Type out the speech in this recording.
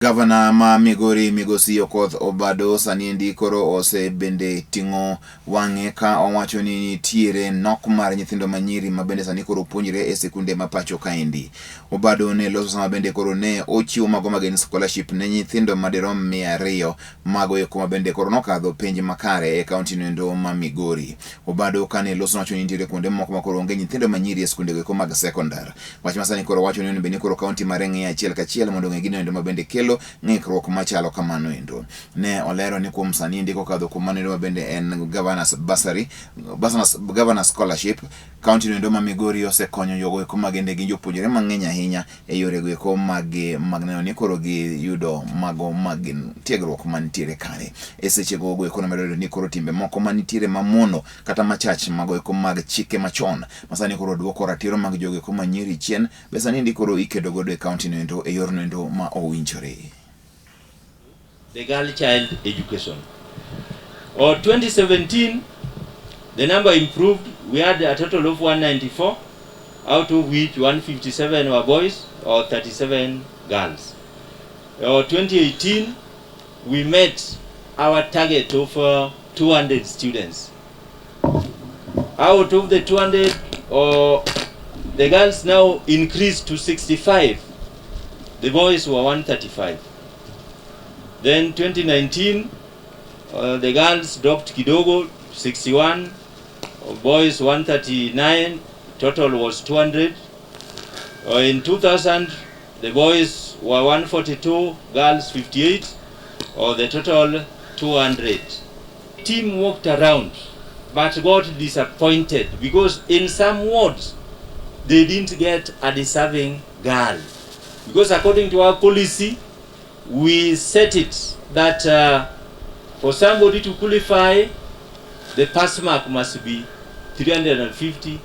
Gavana ma Migori Migosi Okoth Obado sani koro ose bende ting'o wang'e ka owacho ni nitiere nok mar nyithindo manyiri ma bende sani koro puonjre e sikunde ma pacho kaendi. Obado ne loso sama bende koro ne ochiwo mago magen scholarship ne nyithindo madirom 200 mago eko ma bende koro nokadho penj makare e kaunti no ma Migori. Obado kane loso wacho ni nitiere kuonde moko ma koro onge nyithindo manyiri e sikunde eko mag sekondar. Wach ma sani koro wacho ni bende koro kaunti mar ng'e achiel kachiel mondo ng'e gino ma bende kelo ng'ikruok machalo kamano endo. Ne olero ni kuom sani ndiko kadho kuom mano endo bende en governors bursary, governors scholarship. Kaunti no ma Migori osekonyo jogo eko magende gi jopuonjre mang'eny ahinya e yore go eko mag neno ni koro gi yudo mago mag tiegruok mantiere kare. E seche go eko medo ni koro timbe moko manitiere mamono kata machach mago eko mag chike machon masani koro duoko ratiro mag jogo eko manyiri chien be sani ndiko koro ikedo godo e kaunti no endo e yor no endo ma owinjore. The girl child education. Or 2017, the number improved. We had a total of 194, out of which 157 were boys or 37 girls. Or 2018, we met our target of 200 students. Out of the 200, the girls now increased to 65. The boys were 135. Then 2019, the girls dropped kidogo, 61, boys 139, total was 200. In 2000, the boys were 142, girls 58, or the total 200. Team walked around, but got disappointed because in some wards, they didn't get a deserving girl. Because according to our policy, we set it that for somebody to qualify, the pass mark must be 350